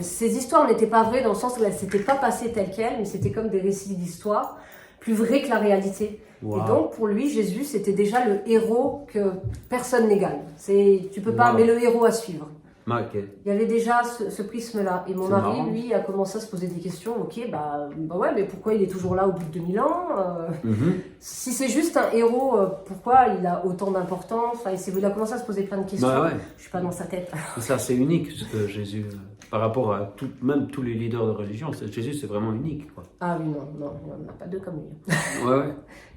ces histoires n'étaient pas vraies dans le sens où elles ne s'étaient pas passées telles quelles, mais c'était comme des récits d'histoire, plus vrais que la réalité. Wow. Et donc pour lui, Jésus, c'était déjà le héros que personne n'égale. Tu peux pas, mais le héros à suivre. Okay. Il y avait déjà ce prisme-là. Et mon mari, lui, a commencé à se poser des questions. Ok, bah ouais, mais pourquoi il est toujours là au bout de 2000 ans Si c'est juste un héros, pourquoi il a autant d'importance? Enfin, il a commencé à se poser plein de questions. Bah ouais. Je suis pas dans sa tête. Et ça, c'est unique, ce que Jésus, par rapport à même tous les leaders de religion. Jésus, c'est vraiment unique, quoi. Ah oui, non, il n'y en a pas deux comme lui. Ouais.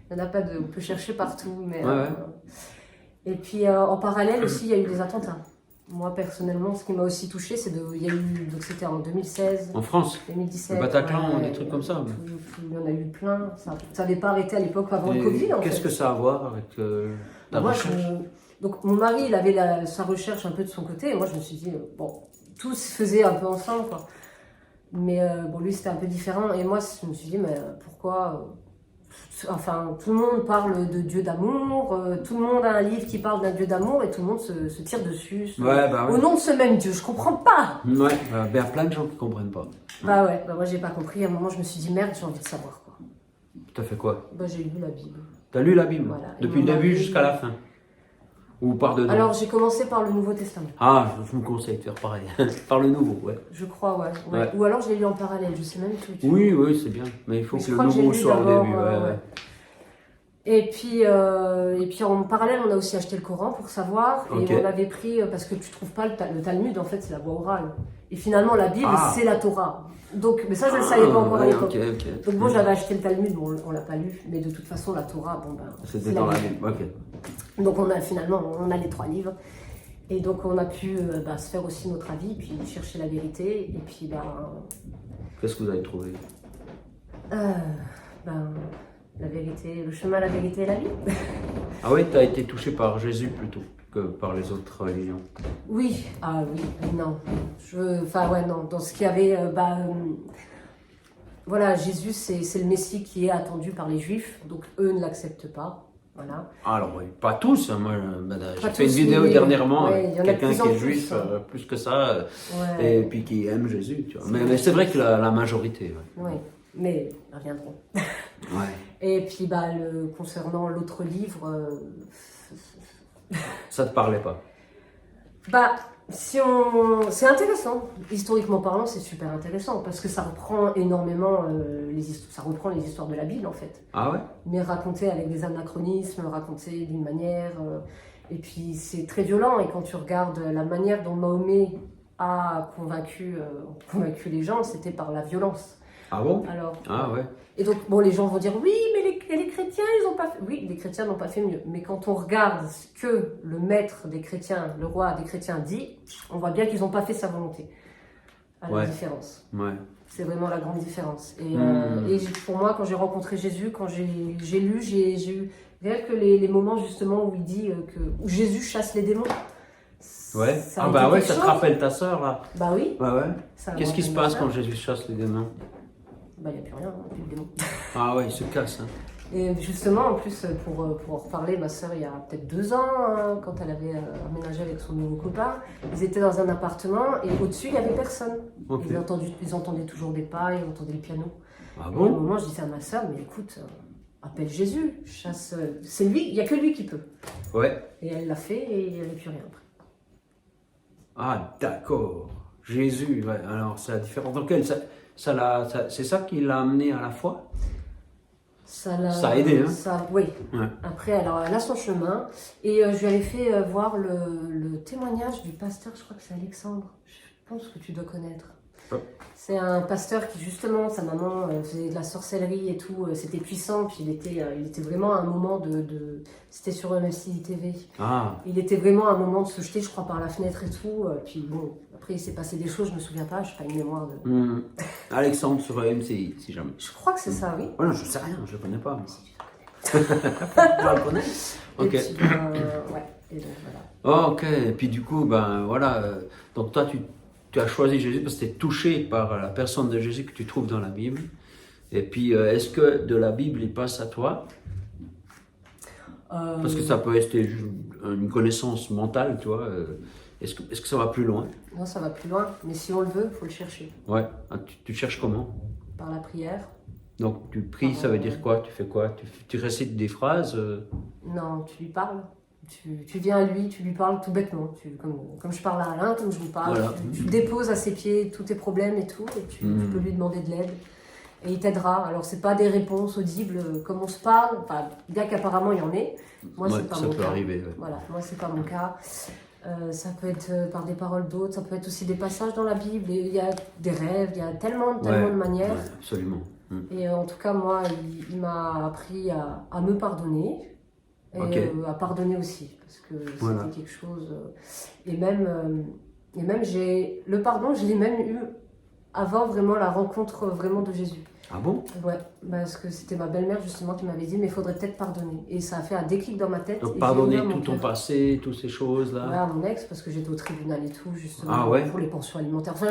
Il n'y en a pas deux. On peut chercher partout, mais... Et puis, en parallèle aussi, il y a eu des attentats. Moi, personnellement, ce qui m'a aussi touchée, donc c'était en 2016. En France 2017. Le Bataclan, des trucs comme ça. Il y en a eu plein. Ça n'avait pas arrêté à l'époque avant le Covid, en fait. Qu'est-ce que ça a à voir avec la recherche Donc, mon mari, il avait sa recherche un peu de son côté. Et moi, je me suis dit, bon, tout se faisait un peu ensemble, quoi. Mais bon, lui, c'était un peu différent. Et moi, je me suis dit, mais pourquoi... Enfin, tout le monde parle de Dieu d'amour, tout le monde a un livre qui parle d'un Dieu d'amour et tout le monde se tire dessus au nom de ce même Dieu. Je comprends pas. Ouais, il y a plein de gens qui comprennent pas. Bah ouais, moi j'ai pas compris. À un moment, je me suis dit merde, j'ai envie de savoir quoi. T'as fait quoi? Bah j'ai lu la Bible. T'as lu la Bible? Voilà. Depuis le début jusqu'à la fin? Ou par dedans? Alors j'ai commencé par le Nouveau Testament. Ah, je me conseille de faire pareil. Par le Nouveau, ouais. Je crois, ouais. Ou alors je l'ai lu en parallèle, je sais même plus. Oui, c'est bien. Mais il faut que le Nouveau soit au début. Ouais. Et puis en parallèle, on a aussi acheté le Coran pour savoir. Et on l'avait pris parce que tu trouves pas le Talmud, en fait, c'est la voie orale. Et finalement, la Bible, c'est la Torah. Donc, mais ça, je ne le savais pas encore à l'époque. Donc bon, j'avais acheté le Talmud, bon, on l'a pas lu. Mais de toute façon, la Torah, bon ben... C'était dans la Bible, ok. Donc on a les 3 livres. Et donc on a pu se faire aussi notre avis, puis chercher la vérité. Et puis, qu'est-ce que vous avez trouvé? La vérité, le chemin, la vérité et la vie. Ah oui, tu as été touché par Jésus plutôt que par les autres religions. Oui, non. Non. Dans ce qu'il y avait, voilà, Jésus, c'est le Messie qui est attendu par les Juifs, donc eux ne l'acceptent pas. Voilà. Alors oui, pas tous. Moi, j'ai fait une vidéo dernièrement avec quelqu'un qui est juif, plus que ça, et puis qui aime Jésus. Tu vois. Mais c'est vrai que la majorité. Oui, mais ils reviendront. Et puis concernant l'autre livre... Ça te parlait pas? C'est intéressant. Historiquement parlant, c'est super intéressant parce que ça reprend énormément les histoires de la Bible en fait. Ah ouais? Mais racontées avec des anachronismes, racontées d'une manière... et puis c'est très violent et quand tu regardes la manière dont Mahomet a convaincu les gens, c'était par la violence. Ah bon? Alors, ouais. Et donc, les gens vont dire, oui, mais les chrétiens, ils n'ont pas fait... Oui, les chrétiens n'ont pas fait mieux. Mais quand on regarde ce que le maître des chrétiens, le roi des chrétiens dit, on voit bien qu'ils n'ont pas fait sa volonté. La différence. Ouais. C'est vraiment la grande différence. Et pour moi, quand j'ai rencontré Jésus, quand j'ai lu, j'ai eu rien que les moments justement où il dit où Jésus chasse les démons. Ouais. Ça te rappelle ta sœur là. Bah oui. Ouais. Qu'est-ce qui se passe quand Jésus chasse les démons? Il n'y a plus rien, plus de démons. Ah ouais, il se casse. Hein. Et justement, en plus, pour en reparler, ma sœur, il y a peut-être 2 ans, quand elle avait emménagé avec son nouveau copain, ils étaient dans un appartement et au-dessus, il n'y avait personne. Okay. Ils entendaient toujours des pas, ils entendaient le piano. Ah bon? Et à un moment, je disais à ma sœur, mais écoute, appelle Jésus, chasse. C'est lui, il n'y a que lui qui peut. Ouais. Et elle l'a fait et il n'y avait plus rien après. Ah, d'accord. Jésus, ouais. Alors, c'est la différence. Donc, c'est ça qui l'a amené à la foi? Ça a aidé, hein? Oui. Ouais. Après, alors, elle a son chemin. Et je lui avais fait voir le témoignage du pasteur, je crois que c'est Alexandre. Je pense que tu dois connaître. Oh. C'est un pasteur qui, justement, sa maman faisait de la sorcellerie et tout. C'était puissant. Puis il était vraiment à un moment C'était sur MFC TV. Ah, Il était vraiment à un moment de se jeter, je crois, par la fenêtre et tout. Puis bon, après, il s'est passé des choses, je me souviens pas. Je n'ai pas une mémoire de. Alexandre sur MCI, si jamais. Je crois que c'est ça, oui. Oh non, je sais rien, je le connais pas. Mais... Si tu le connais. Je le connais. Et Ok. puis, ouais. Et donc, voilà. Oh, ok. Et puis du coup, ben voilà. Donc toi, tu as choisi Jésus parce que tu es touché par la personne de Jésus que tu trouves dans la Bible. Et puis, est-ce que de la Bible, il passe à toi? Parce que ça peut être une connaissance mentale, tu vois. Est-ce que ça va plus loin? Non, ça va plus loin. Mais si on le veut, il faut le chercher. Ouais. Ah, tu cherches comment? Par la prière. Donc tu pries, ça veut dire quoi? Tu fais quoi? Tu récites des phrases? Non, tu lui parles. Tu viens à lui, tu lui parles tout bêtement. Comme je parle à Alain, comme je vous parle. Voilà. Tu déposes à ses pieds tous tes problèmes et tout. Et tu peux lui demander de l'aide. Et il t'aidera. Alors, c'est pas des réponses audibles comme on se parle. Enfin, bien qu'apparemment il y en ait. Moi, Ouais, c'est pas ça mon peut cas. arriver. Ouais. Voilà, moi, c'est pas mon cas. Ça peut être par des paroles d'autres, ça peut être aussi des passages dans la Bible. Il y a des rêves, il y a tellement de manières. Ouais, absolument. Et en tout cas, moi, il m'a appris à me pardonner et à pardonner aussi, parce que c'était quelque chose. Et même j'ai le pardon, je l'ai même eu avant vraiment la rencontre vraiment de Jésus. Ah bon? Ouais, parce que c'était ma belle-mère justement qui m'avait dit, mais il faudrait peut-être pardonner. Et ça a fait un déclic dans ma tête. Donc et pardonner j'ai ouvert tout mon ton cœur. passé, toutes ces choses-là. Ouais, à mon ex, parce que j'étais au tribunal et tout, justement, Ah ouais? pour les pensions alimentaires. Enfin,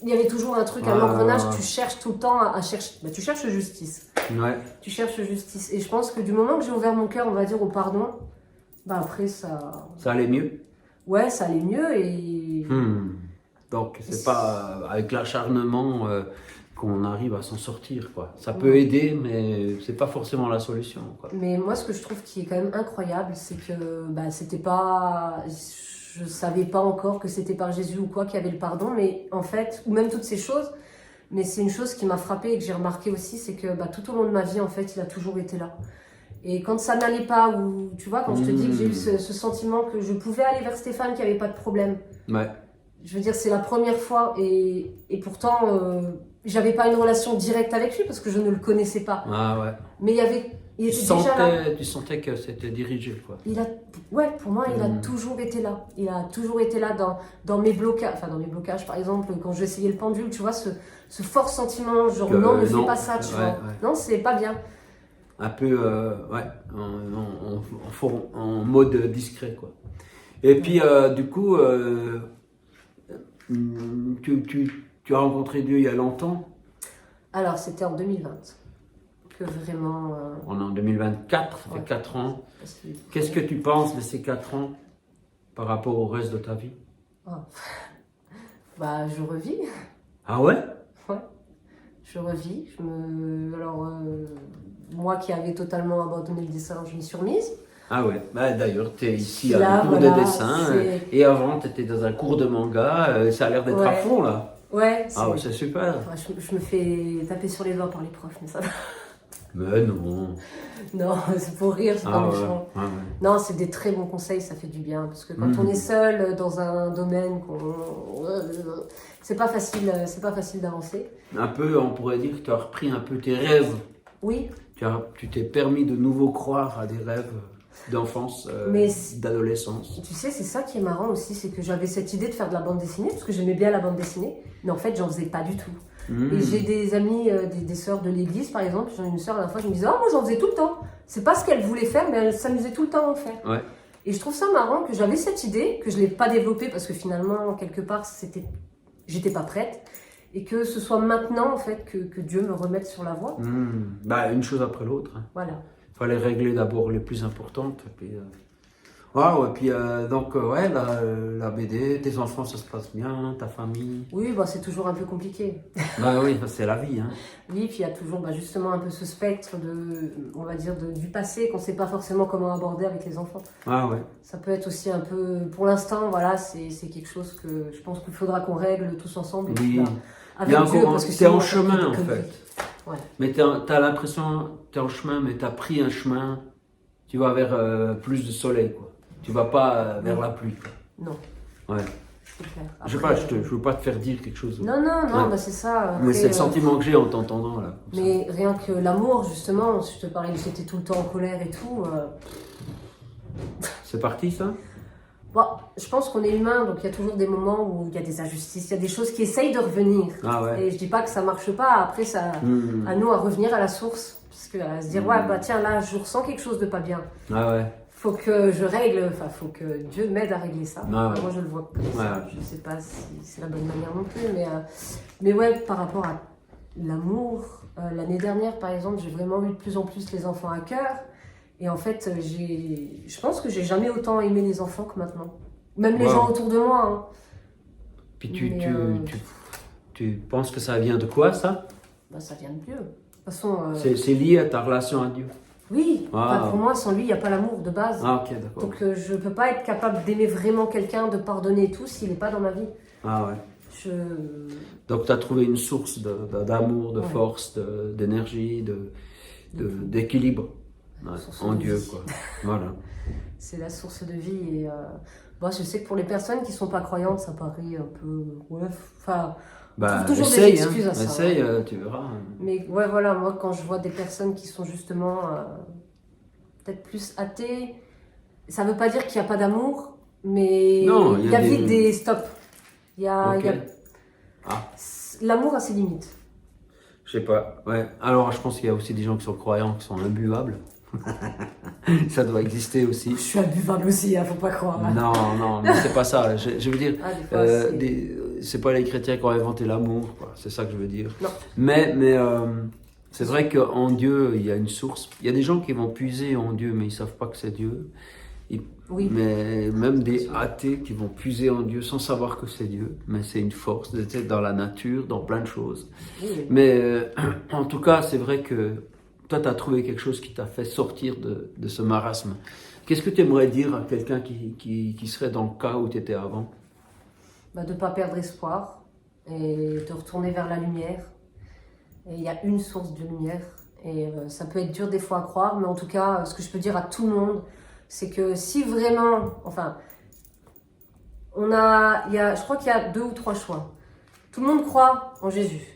il y avait toujours un truc, un engrenage, tu cherches tout le temps à chercher. Bah, tu cherches justice. Ouais. Tu cherches justice. Et je pense que du moment que j'ai ouvert mon cœur, on va dire, au pardon, bah après, ça. Ça allait mieux? Ouais, ça allait mieux et. Donc c'est pas avec l'acharnement qu'on arrive à s'en sortir, quoi. Ça peut aider, mais c'est pas forcément la solution, quoi. Mais moi, ce que je trouve qui est quand même incroyable, c'est que c'était pas. Je savais pas encore que c'était par Jésus ou quoi qu'il y avait le pardon, mais en fait, ou même toutes ces choses, mais c'est une chose qui m'a frappée et que j'ai remarqué aussi, c'est que tout au long de ma vie, en fait, il a toujours été là. Et quand ça n'allait pas, ou tu vois, quand je te dis que j'ai eu ce sentiment que je pouvais aller vers Stéphane, qu'il n'y avait pas de problème. Ouais. Je veux dire, c'est la première fois et pourtant, j'avais pas une relation directe avec lui parce que je ne le connaissais pas. Ah ouais. Mais il était déjà là. Tu sentais que c'était dirigé, quoi. Ouais, pour moi, il a toujours été là. Il a toujours été là dans mes blocages. Enfin, dans mes blocages, par exemple, quand je essayais le pendule, tu vois, ce fort sentiment, genre non, ne fais pas ça, tu vois. Non, c'est pas bien. Un peu, en mode discret, quoi. Et puis, du coup, tu as rencontré Dieu il y a longtemps? Alors, c'était en 2020 que vraiment. On est en 2024, ça fait 4 ans. Qu'est-ce que tu penses de ces 4 ans par rapport au reste de ta vie? Je revis. Ah ouais? Ouais. Je revis. Alors, moi qui avais totalement abandonné le dessin, je m'y suis remise. Ah ouais, d'ailleurs, tu es ici à Là, un cours voilà, de dessin et avant, tu étais dans un cours de manga. Ça a l'air d'être à fond là. Ouais, ah ouais, c'est super. Je me fais taper sur les doigts par les profs, mais ça va. Mais non. Non, c'est pour rire, c'est pas méchant. Ouais. Non, c'est des très bons conseils, ça fait du bien. Parce que quand on est seul dans un domaine, c'est pas facile d'avancer. Un peu, on pourrait dire que tu as repris un peu tes rêves. Oui. Tu t'es permis de nouveau croire à des rêves d'enfance, d'adolescence. Tu sais, c'est ça qui est marrant aussi, c'est que j'avais cette idée de faire de la bande dessinée, parce que j'aimais bien la bande dessinée, mais en fait, j'en faisais pas du tout. Et j'ai des amis, des sœurs de l'église, par exemple, j'en ai une sœur, la fois, qui me disait « Oh, moi, j'en faisais tout le temps !» C'est pas ce qu'elle voulait faire, mais elle s'amusait tout le temps à en faire. Ouais. Et je trouve ça marrant que j'avais cette idée, que je l'ai pas développée, parce que finalement, quelque part, j'étais pas prête. Et que ce soit maintenant, en fait, que Dieu me remette sur la voie. Une chose après l'autre. Hein. Voilà. Il fallait régler d'abord les plus importantes. Et puis, la BD, tes enfants, ça se passe bien, ta famille. Oui, c'est toujours un peu compliqué. Oui, c'est la vie. Hein. Oui, puis il y a toujours justement un peu ce spectre on va dire, du passé qu'on ne sait pas forcément comment aborder avec les enfants. Ah ouais. Ça peut être aussi un peu, pour l'instant, voilà, c'est quelque chose que je pense qu'il faudra qu'on règle tous ensemble. Oui. Avec Dieu, parce que c'est en chemin en fait. Ouais. Mais t'as l'impression, t'es en chemin, mais t'as pris un chemin, tu vas vers plus de soleil, quoi. Tu vas pas vers la pluie, quoi. Non, Ouais. c'est clair. Je sais Après, pas, je veux pas te faire dire quelque chose. non, Ouais. bah c'est ça. Mais Après, c'est le sentiment que j'ai en t'entendant, là. comme ça. mais rien que l'amour, justement, si je te parlais que j'étais tout le temps en colère et tout. C'est parti, ça? Bon, je pense qu'on est humain, donc il y a toujours des moments où il y a des injustices, il y a des choses qui essayent de revenir. Ah ouais. Et je dis pas que ça marche pas, après, ça, à nous à revenir à la source. Parce que à se dire, ouais, bah tiens, là, je ressens quelque chose de pas bien. Ah ouais. Faut que je règle, enfin, faut que Dieu m'aide à régler ça. Ah ouais. Moi, je le vois comme ça. Ouais. Je sais pas si c'est la bonne manière non plus, mais ouais, par rapport à l'amour, l'année dernière, par exemple, j'ai vraiment eu de plus en plus les enfants à cœur. Et en fait, je pense que j'ai jamais autant aimé les enfants que maintenant. Même les Wow. gens autour de moi. Hein. Puis Mais, tu penses que ça vient de quoi, ça? Bah, ça vient de Dieu. De toute façon, C'est lié à ta relation à Dieu. oui, Wow. enfin, pour moi, sans lui, il n'y a pas l'amour de base. Ah ok, d'accord. Donc je ne peux pas être capable d'aimer vraiment quelqu'un, de pardonner et tout, s'il n'est pas dans ma vie. Ah ouais. Je... Donc tu as trouvé une source d'amour, de Ouais. force, d'énergie, d'équilibre ouais, Source en de Dieu, vie. quoi. Voilà. C'est la source de vie. Et moi, je sais que pour les personnes qui ne sont pas croyantes, ça paraît un peu... Ouais, enfin... Bah, trouve toujours des essaye, excuses hein. à ça, Essaye, ouais. tu verras. Mais ouais, voilà, moi, quand je vois des personnes qui sont justement peut-être plus athées, ça ne veut pas dire qu'il n'y a pas d'amour, mais Non, il y a vite des stops. Il y a, Ok. il y a- Ah. L'amour a ses limites. Je sais pas. Ouais. Alors, je pense qu'il y a aussi des gens qui sont croyants, qui sont imbuvables. Ça doit exister aussi. Je suis imbuvable aussi, faut pas croire. Non, mais c'est pas ça. Je veux dire, Ah, des fois, c'est pas les chrétiens qui ont inventé l'amour, quoi. C'est ça que je veux dire. Non. Mais c'est vrai qu'en Dieu, il y a une source. Il y a des gens qui vont puiser en Dieu, mais ils savent pas que c'est Dieu. Oui. Mais même des athées qui vont puiser en Dieu sans savoir que c'est Dieu. Mais c'est une force d'être dans la nature, dans plein de choses. Oui. Mais en tout cas, c'est vrai que toi, tu as trouvé quelque chose qui t'a fait sortir de ce marasme. Qu'est-ce que tu aimerais dire à quelqu'un qui serait dans le cas où tu étais avant? Bah, de ne pas perdre espoir et de retourner vers la lumière. Et il y a une source de lumière. Et ça peut être dur des fois à croire, mais en tout cas, ce que je peux dire à tout le monde, c'est que si vraiment, enfin, je crois qu'il y a 2 ou 3 choix. Tout le monde croit en Jésus.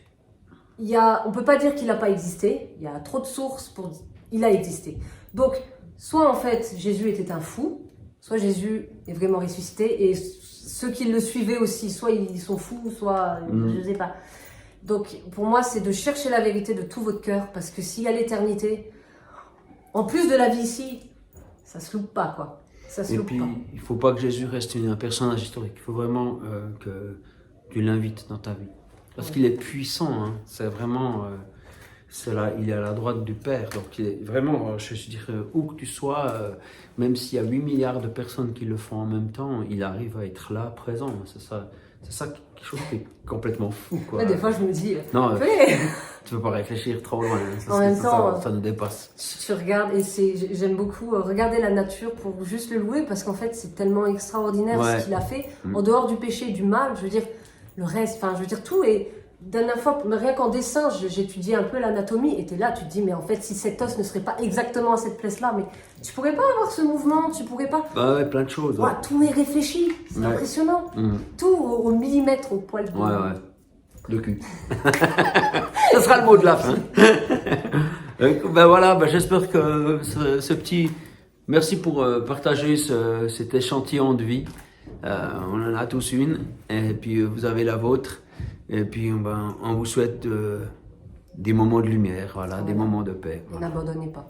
On ne peut pas dire qu'il n'a pas existé. Il y a trop de sources pour dire il a existé. Donc, soit en fait Jésus était un fou, soit Jésus est vraiment ressuscité et ceux qui le suivaient aussi, soit ils sont fous, soit je ne sais pas. Donc, pour moi, c'est de chercher la vérité de tout votre cœur parce que s'il y a l'éternité, en plus de la vie ici, ça se loupe pas, quoi. Ça se Et loupe puis, pas. il faut pas que Jésus reste un personnage historique. Il faut vraiment que tu l'invites dans ta vie. Parce qu'il est puissant. Hein. C'est vraiment... il est à la droite du Père. Donc, il est vraiment, je veux dire, où que tu sois, même s'il y a 8 milliards de personnes qui le font en même temps, il arrive à être là, présent. C'est ça quelque chose qui est complètement fou, quoi. Ouais, des fois, je me dis, Non, mais tu peux pas réfléchir trop loin. Hein. En même temps, ça nous dépasse. tu regardes et j'aime beaucoup regarder la nature pour juste le louer parce qu'en fait, c'est tellement extraordinaire Ouais. ce qu'il a fait. En dehors du péché et du mal, je veux dire, le reste, enfin, je veux dire, tout est. Dernière fois, rien qu'en dessin, j'étudiais un peu l'anatomie, et t'es là, tu te dis, mais en fait, si cet os ne serait pas exactement à cette place-là, mais tu pourrais pas avoir ce mouvement, tu pourrais pas. Bah ouais, plein de choses. Ouais. Ouais, tout est réfléchi, c'est Ouais. impressionnant. Mhm. Tout au millimètre, au poil de. Ouais. Le cul. Ça sera le mot de la fin. Ben voilà, j'espère que ce petit... Merci pour partager cet échantillon de vie. On en a tous une, et puis vous avez la vôtre. Et puis on vous souhaite des moments de lumière, voilà, des moments de paix. N'abandonnez pas.